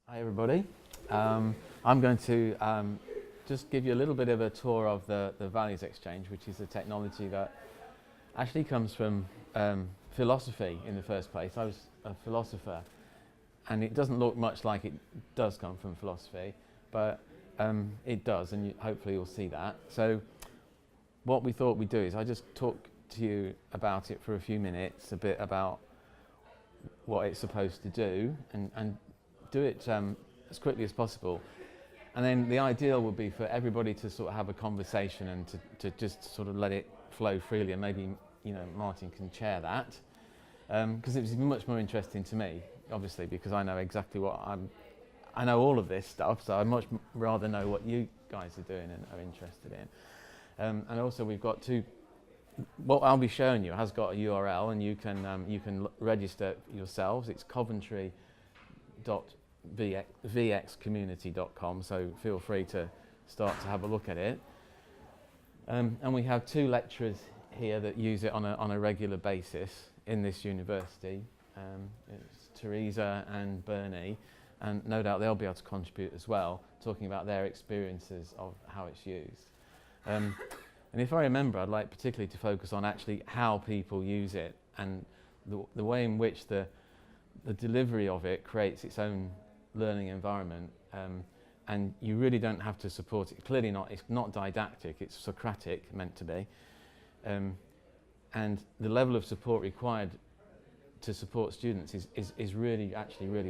Hi everybody. I'm going to just give you a little bit of a tour of the Values Exchange, which is a technology that actually comes from philosophy in the first place. I was a philosopher, and it doesn't look much like it does come from philosophy, but it does, and hopefully you'll see that. So what we thought we'd do is I just talk to you about it for a few minutes, a bit about what it's supposed to do, and do it as quickly as possible. And then the ideal would be for everybody to sort of have a conversation and to just sort of let it flow freely, and maybe Martin can chair that, because it's much more interesting to me, obviously, because I know exactly I know all of this stuff, so I'd much rather know what you guys are doing and are interested in. And also we've got what I'll be showing you has got a URL, and you can register yourselves. It's coventry.vxcommunity.com, so feel free to start to have a look at it. And we have two lecturers here that use it on a regular basis in this university. It's Teresa and Bernie, and no doubt they'll be able to contribute as well, talking about their experiences of how it's used. And if I remember, I'd like particularly to focus on actually how people use it, and the way in which the delivery of it creates its own learning environment, and you really don't have to support it. Clearly not. It's not didactic. It's Socratic, meant to be, and the level of support required to support students is really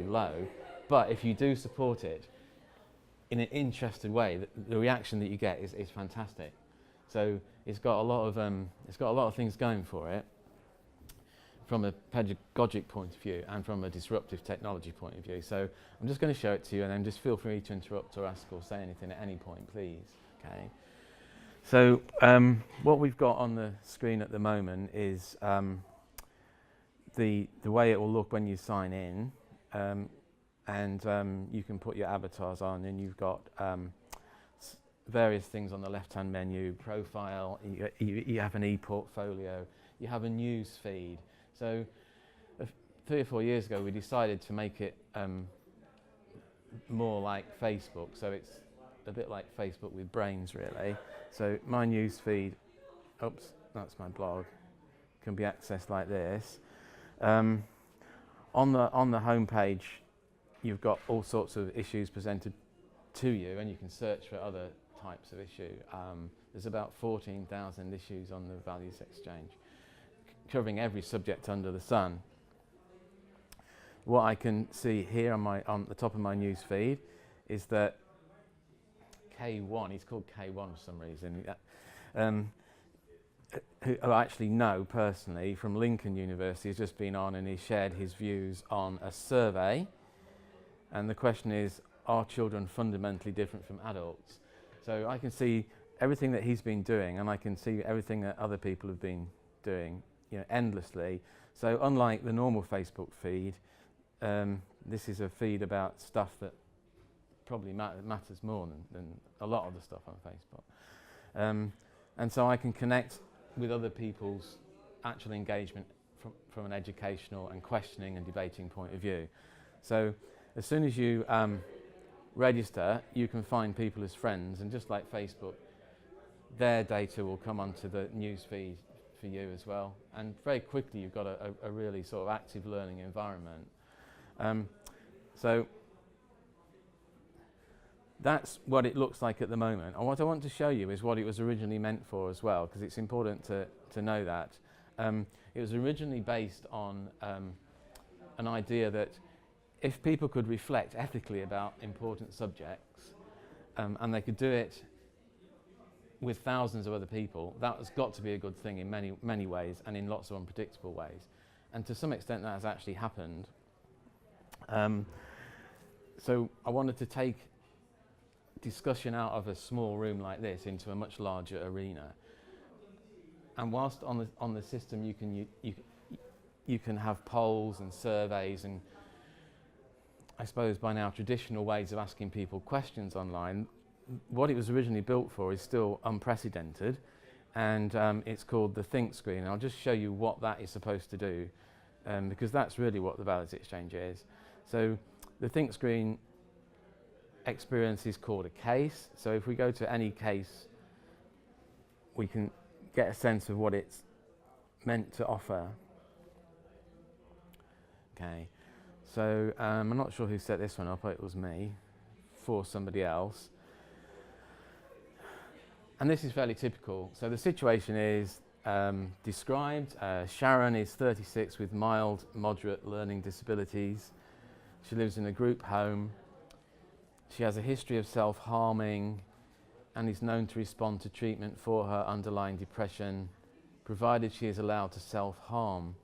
low. But if you do support it in an interested way, the reaction that you get is fantastic. So it's got a lot of things going for it, from a pedagogic point of view and from a disruptive technology point of view. So I'm just going to show it to you, and then just feel free to interrupt or ask or say anything at any point, please. Okay. So what we've got on the screen at the moment is the way it will look when you sign in, and you can put your avatars on, and you've got various things on the left-hand menu: profile, you have an e-portfolio, you have a news feed. So 3 or 4 years ago we decided to make it more like Facebook, so it's a bit like Facebook with brains, really. So my news feed, oops, that's my blog, can be accessed like this. On the home page you've got all sorts of issues presented to you, and you can search for other types of issue. There's about 14,000 issues on the Values Exchange, covering every subject under the sun. What I can see here on the top of my news feed is that K1, he's called K1 for some reason, who I actually know personally from Lincoln University, has just been on, and he shared his views on a survey. And the question is, are children fundamentally different from adults? So I can see everything that he's been doing, and I can see everything that other people have been doing, endlessly. So unlike the normal Facebook feed, this is a feed about stuff that probably matters more than a lot of the stuff on Facebook. And so I can connect with other people's actual engagement from an educational and questioning and debating point of view. So as soon as you register, you can find people as friends, and just like Facebook, their data will come onto the news feed for you as well, and very quickly you've got a really sort of active learning environment. So that's what it looks like at the moment, and what I want to show you is what it was originally meant for as well, because it's important to know that. It was originally based on an idea that if people could reflect ethically about important subjects, and they could do it with thousands of other people, that has got to be a good thing in many ways, and in lots of unpredictable ways. And to some extent that has actually happened. So I wanted to take discussion out of a small room like this into a much larger arena. And whilst on the system you can have polls and surveys, and I suppose by now traditional ways of asking people questions online, what it was originally built for is still unprecedented, and it's called the Think Screen. And I'll just show you what that is supposed to do, because that's really what the Values Exchange is. So the Think Screen experience is called a case. So if we go to any case, we can get a sense of what it's meant to offer. Okay, so I'm not sure who set this one up, it was me, for somebody else. And this is fairly typical. So the situation is described. Sharon is 36 with mild, moderate learning disabilities. She lives in a group home. She has a history of self-harming and is known to respond to treatment for her underlying depression, provided she is allowed to self-harm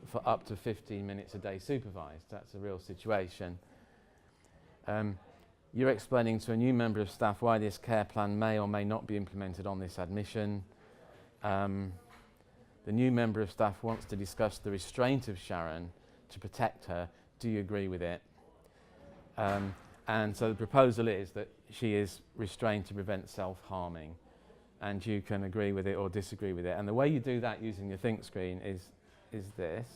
for up to 15 minutes a day supervised. That's a real situation. You're explaining to a new member of staff why this care plan may or may not be implemented on this admission. The new member of staff wants to discuss the restraint of Sharon to protect her. Do you agree with it? And so the proposal is that she is restrained to prevent self-harming, and you can agree with it or disagree with it. And the way you do that using your think screen is this.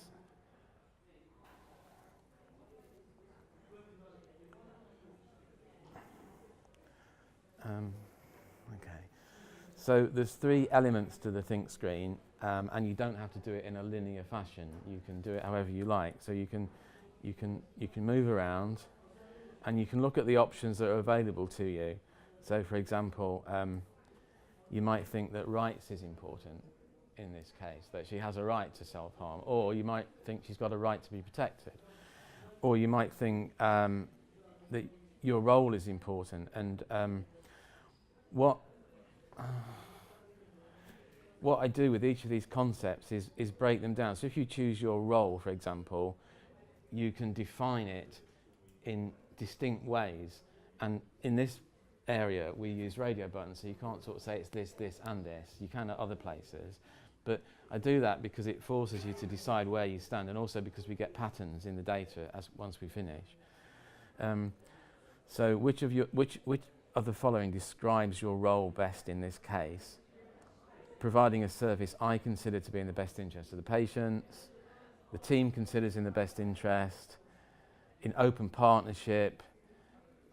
Okay. So there's 3 elements to the think screen, and you don't have to do it in a linear fashion. You can do it however you like. So you can move around, and you can look at the options that are available to you. So, for example, you might think that rights is important in this case, that she has a right to self-harm, or you might think she's got a right to be protected, or you might think that your role is important. And what I do with each of these concepts is break them down. So if you choose your role, for example, you can define it in distinct ways. And in this area, we use radio buttons, so you can't sort of say it's this, this, and this. You can at other places. But I do that because it forces you to decide where you stand, and also because we get patterns in the data once we finish. So which of the following describes your role best in this case? Providing a service I consider to be in the best interest of the patients, the team considers in the best interest, in open partnership,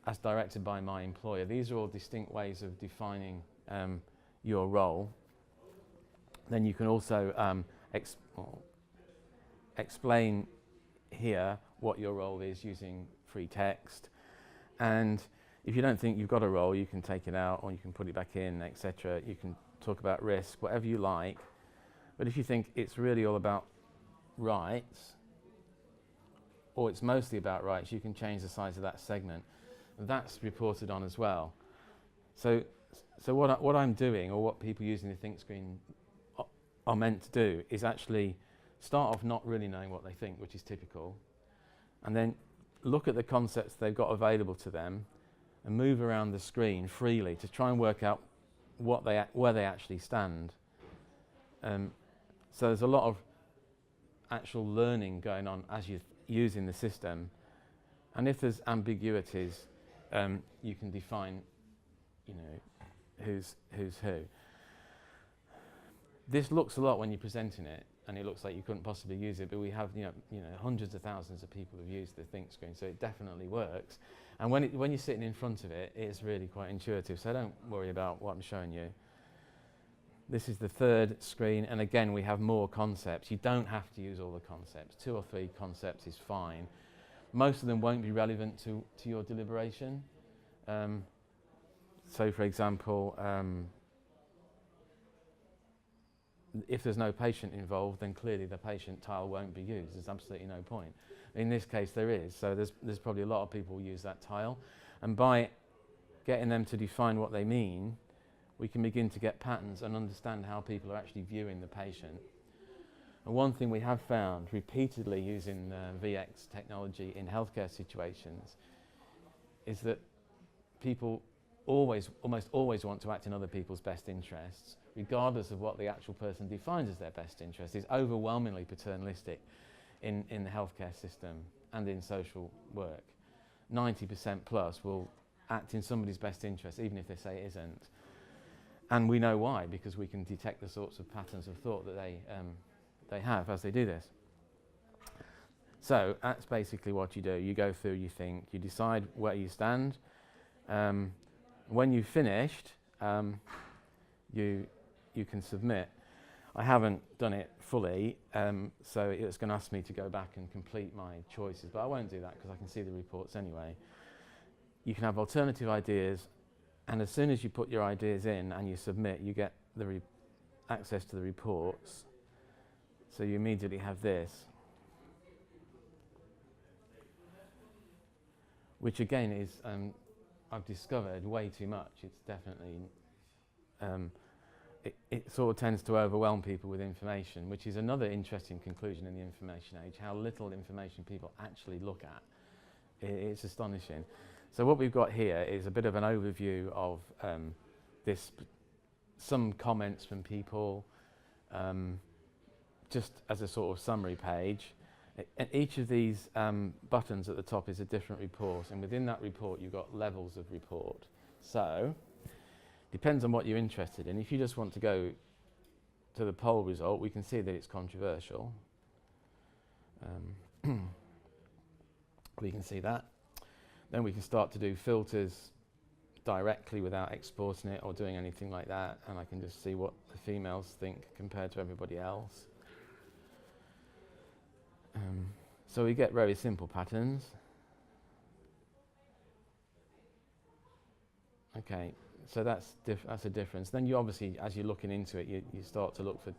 as directed by my employer. These are all distinct ways of defining your role. Then you can also explain here what your role is using free text. And if you don't think you've got a role, you can take it out or you can put it back in, etc. You can talk about risk, whatever you like. But if you think it's really all about rights, or it's mostly about rights, you can change the size of that segment. That's reported on as well. So what I'm doing, or what people using the think screen are meant to do, is actually start off not really knowing what they think, which is typical, and then look at the concepts they've got available to them and move around the screen freely to try and work out where they actually stand. So there's a lot of actual learning going on as you're using the system, and if there's ambiguities, you can define, who's who. This looks a lot when you're presenting it, and it looks like you couldn't possibly use it, but we have hundreds of thousands of people who've used the think screen, so it definitely works. And when you're sitting in front of it, it's really quite intuitive, so don't worry about what I'm showing you. This is the 3rd screen, and again we have more concepts. You don't have to use all the concepts. 2 or 3 concepts is fine. Most of them won't be relevant to your deliberation. So for example, if there's no patient involved, then clearly the patient tile won't be used. There's absolutely no point. In this case there is, so there's probably a lot of people who use that tile, and by getting them to define what they mean, we can begin to get patterns and understand how people are actually viewing the patient. And one thing we have found repeatedly using VX technology in healthcare situations is that people almost always want to act in other people's best interests, regardless of what the actual person defines as their best interest. Is overwhelmingly paternalistic in the healthcare system and in social work. 90% plus will act in somebody's best interest, even if they say it isn't. And we know why, because we can detect the sorts of patterns of thought that they have as they do this. So that's basically what you do. You go through, you think, you decide where you stand, When you've finished, you can submit. I haven't done it fully, so it's going to ask me to go back and complete my choices, but I won't do that because I can see the reports anyway. You can have alternative ideas, and as soon as you put your ideas in and you submit, you get the access to the reports. So you immediately have this, which again is, I've discovered, way too much. It's definitely, it sort of tends to overwhelm people with information, which is another interesting conclusion in the information age, how little information people actually look at. It's astonishing. So what we've got here is a bit of an overview of some comments from people, just as a sort of summary page. And each of these buttons at the top is a different report, and within that report you've got levels of report. So, depends on what you're interested in. If you just want to go to the poll result, we can see that it's controversial. We can see that. Then we can start to do filters directly without exporting it or doing anything like that, and I can just see what the females think compared to everybody else. So we get very simple patterns. Okay, so that's a difference. Then you obviously, as you're looking into it, you start to look for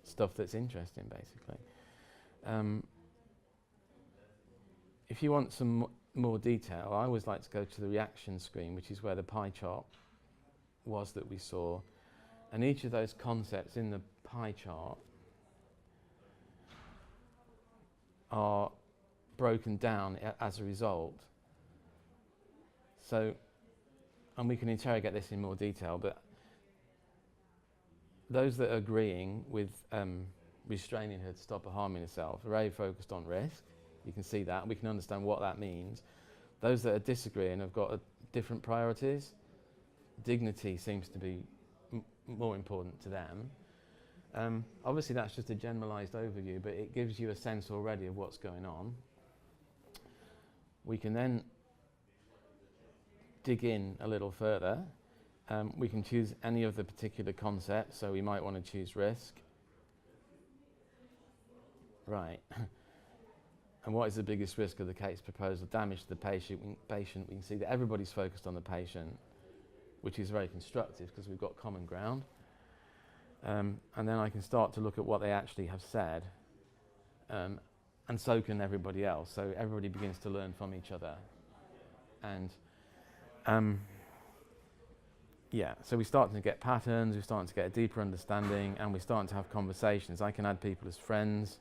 stuff that's interesting, basically. If you want some more detail, I always like to go to the reaction screen, which is where the pie chart was that we saw. And each of those concepts in the pie chart are broken down as a result. So, and we can interrogate this in more detail, but those that are agreeing with restraining her to stop her harming herself are very focused on risk. You can see that, and we can understand what that means. Those that are disagreeing have got different priorities. Dignity seems to be more important to them. Obviously that's just a generalised overview, but it gives you a sense already of what's going on. We can then dig in a little further. We can choose any of the particular concepts, so we might want to choose risk. Right. And what is the biggest risk of the case proposal? Damage to the patient. We can see that everybody's focused on the patient, which is very constructive because we've got common ground. And then I can start to look at what they actually have said, and so can everybody else. So everybody begins to learn from each other. And yeah, so we're starting to get patterns, we're starting to get a deeper understanding, and we're starting to have conversations. I can add people as friends,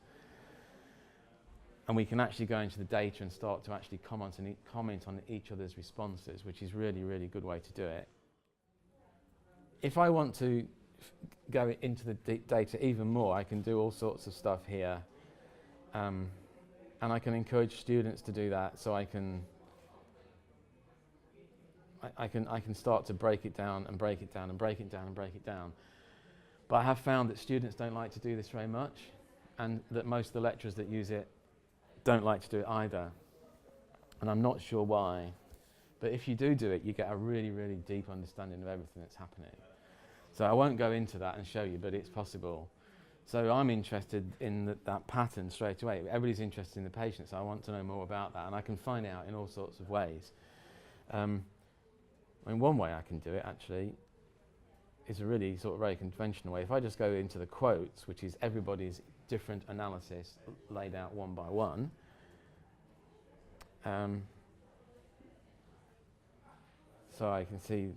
and we can actually go into the data and start to actually comment on each other's responses, which is really, really good way to do it. If I want to go into the data even more, I can do all sorts of stuff here, and I can encourage students to do that. So I can start to break it down and break it down and break it down and break it down. But I have found that students don't like to do this very much, and that most of the lecturers that use it don't like to do it either. And I'm not sure why. But if you do it, you get a really, really deep understanding of everything that's happening. So I won't go into that and show you, but it's possible. So I'm interested in that pattern straight away. Everybody's interested in the patient, so I want to know more about that, and I can find out in all sorts of ways. I mean, one way I can do it, actually, is a really sort of very conventional way. If I just go into the quotes, which is everybody's different analysis laid out one by one, so I can see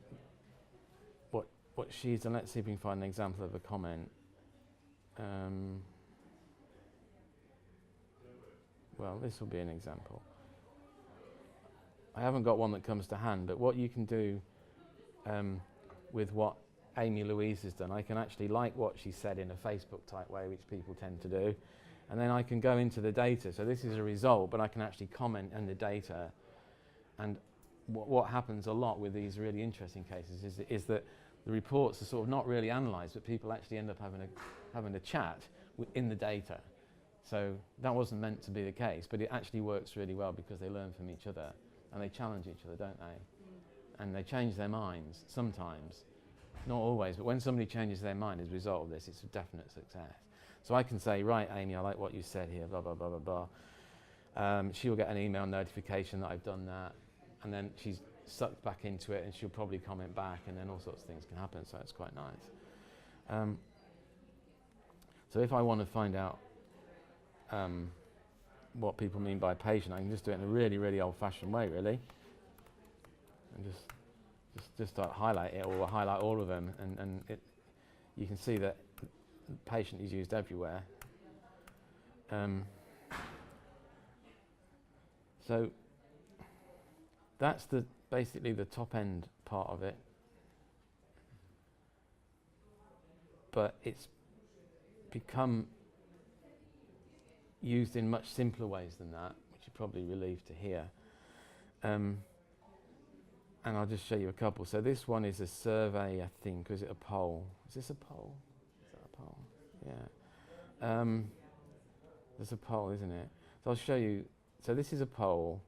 what she's done. Let's see if we can find an example of a comment. Well, this will be an example. I haven't got one that comes to hand, but what you can do with what Amy Louise has done, I can actually like what she said in a Facebook type way, which people tend to do, and then I can go into the data. So this is a result, but I can actually comment on the data. And what happens a lot with these really interesting cases is that the reports are sort of not really analysed, but people actually end up having a chat in the data. So that wasn't meant to be the case, but it actually works really well because they learn from each other and they challenge each other, don't they? and they change their minds sometimes, not always, but when somebody changes their mind as a result of this, it's a definite success. So I can say, right, Amy, I like what you said here, blah, blah, blah, blah, blah. She'll get an email notification that I've done that, and then she's sucked back into it, and she'll probably comment back, and then all sorts of things can happen, so it's quite nice. So if I want to find out what people mean by patient, I can just do it in a really, really old-fashioned way, really, and just start highlight it, or highlight all of them, and you can see that patient is used everywhere. So that's basically the top end part of it, but it's become used in much simpler ways than that, which you're probably relieved to hear. And I'll just show you a couple. So this one is a survey, I think. Is it a poll? Is this a poll? Is that a poll? Yeah. There's a poll, isn't it? So I'll show you. So this is a poll.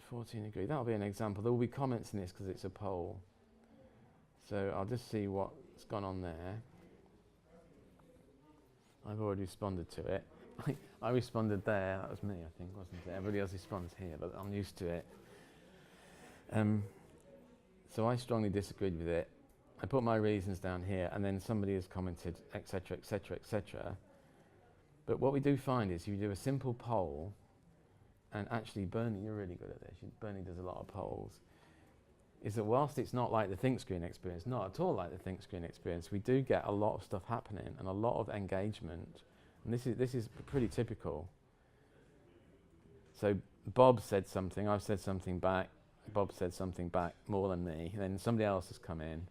14 agree. That'll be an example. There will be comments in this because it's a poll. So I'll just see what's gone on there. I've already responded to it. I responded there. That was me, I think, wasn't it? Everybody else responds here, but I'm used to it. So I strongly disagreed with it. I put my reasons down here, and then somebody has commented, etc., etc., etc. But what we do find is, if you do a simple poll, and actually, Bernie, you're really good at this. Bernie does a lot of polls. Is that whilst it's not like the think screen experience, not at all like the think screen experience, we do get a lot of stuff happening and a lot of engagement. And this is pretty typical. So Bob said something, I've said something back, Bob said something back more than me, and then somebody else has come in,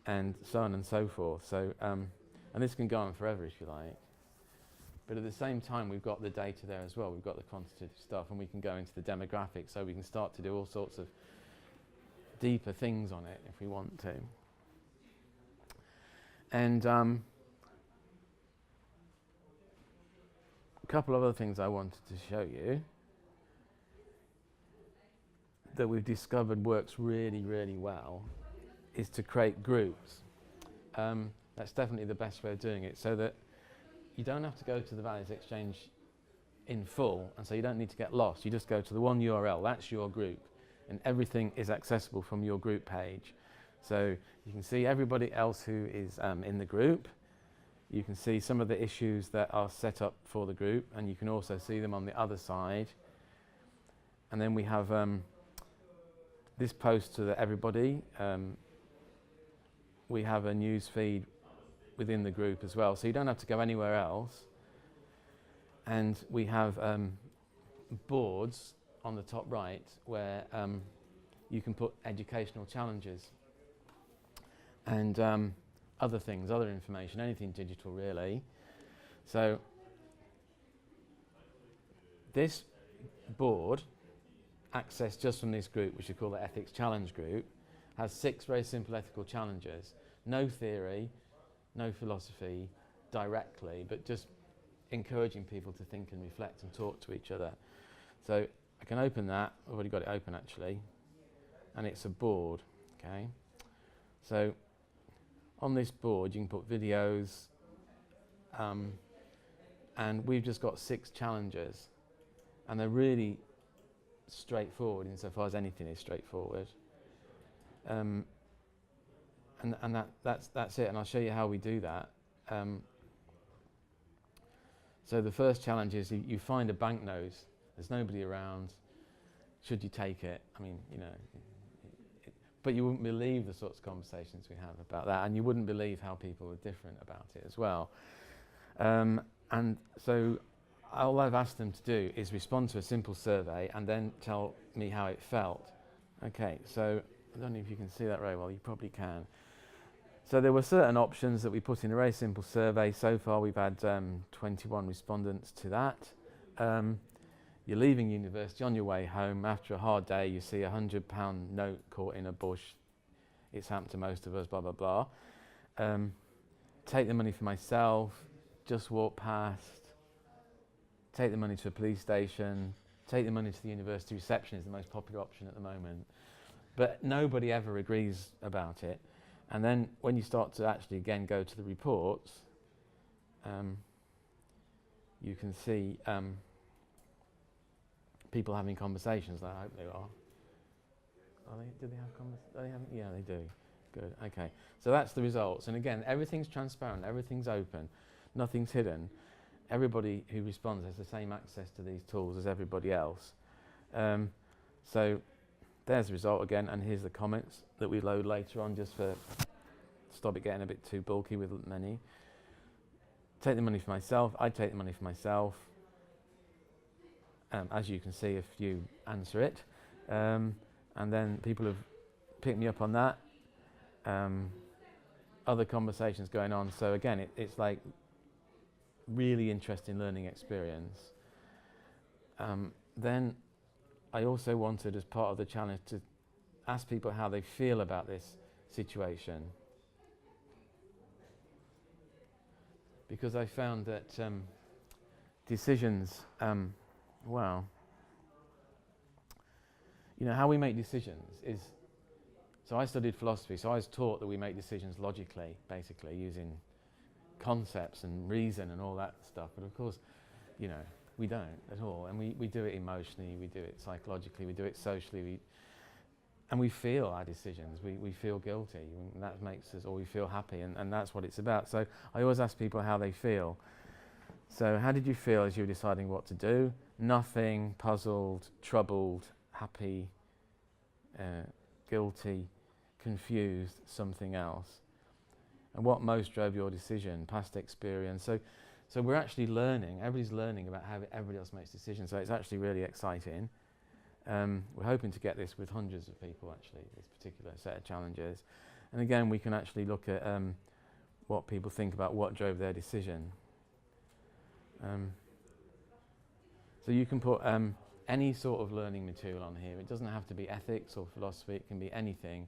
and so on and so forth. So, and this can go on forever if you like. But at the same time, we've got the data there as well. We've got the quantitative stuff, and we can go into the demographics, so we can start to do all sorts of deeper things on it if we want to. And a couple of other things I wanted to show you that we've discovered works really, really well is to create groups. That's definitely the best way of doing it, so that you don't have to go to the Values Exchange in full, and so you don't need to get lost. You just go to the one URL, that's your group, and everything is accessible from your group page. So you can see everybody else who is in the group. You can see some of the issues that are set up for the group, and you can also see them on the other side. And then we have this post to everybody. We have a news feed within the group as well, so you don't have to go anywhere else. And we have boards on the top right where you can put educational challenges and other things, other information, anything digital really. So this board, accessed just from this group, which we call the Ethics Challenge Group, has 6 very simple ethical challenges. No theory, no philosophy directly, but just encouraging people to think and reflect and talk to each other. So I can open that. I've already got it open actually, and it's a board. Okay, so on this board you can put videos, and we've just got 6 challenges, and they're really straightforward insofar as anything is straightforward. And that's it, and I'll show you how we do that. So the first challenge is you find a banknote. There's nobody around. Should you take it? I mean, you know, but you wouldn't believe the sorts of conversations we have about that, and you wouldn't believe how people are different about it as well. And so all I've asked them to do is respond to a simple survey and then tell me how it felt. Okay, so I don't know if you can see that very well. You probably can. So there were certain options that we put in a very simple survey. So far we've had 21 respondents to that. You're leaving university, on your way home, after a hard day, you see a £100 note caught in a bush. It's happened to most of us, blah, blah, blah. Take the money for myself, just walk past, take the money to a police station, take the money to the university reception is the most popular option at the moment. But nobody ever agrees about it. And then when you start to actually again go to the reports, you can see people having conversations. I hope they are. Do they have conversations? Yeah, they do. Good. Okay. So that's the results. And again, everything's transparent. Everything's open. Nothing's hidden. Everybody who responds has the same access to these tools as everybody else. So there's the result again. And here's the comments that we load later on, just for stop it getting a bit too bulky with many. Take the money for myself. I take the money for myself. As you can see, if you answer it. And then people have picked me up on that. Other conversations going on. So again, it's like really interesting learning experience. Then I also wanted, as part of the challenge, to ask people how they feel about this situation. Because I found that decisions, well, you know, how we make decisions is, so I studied philosophy, so I was taught that we make decisions logically, basically, using concepts and reason and all that stuff. But of course, you know, we don't at all. And we do it emotionally, we do it psychologically, we do it socially, and we feel our decisions. We feel guilty, and that makes us, or we feel happy, and that's what it's about. So I always ask people how they feel. So how did you feel as you were deciding what to do? Nothing, puzzled, troubled, happy, guilty, confused, something else. And what most drove your decision? Past experience. So we're actually learning, everybody's learning about how everybody else makes decisions, so it's actually really exciting. We're hoping to get this with hundreds of people, actually, this particular set of challenges. And again, we can actually look at what people think about what drove their decision. So you can put any sort of learning material on here. It doesn't have to be ethics or philosophy, it can be anything.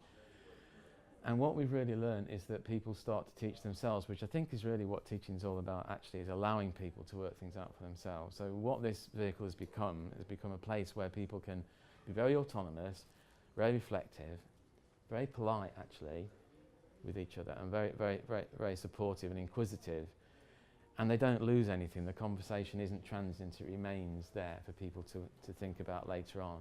And what we've really learned is that people start to teach themselves, which I think is really what teaching is all about, actually, is allowing people to work things out for themselves. So what this vehicle has become a place where people can be very autonomous, very reflective, very polite, actually, with each other, and very, very, very, very supportive and inquisitive. And they don't lose anything. The conversation isn't transient, it remains there for people to think about later on.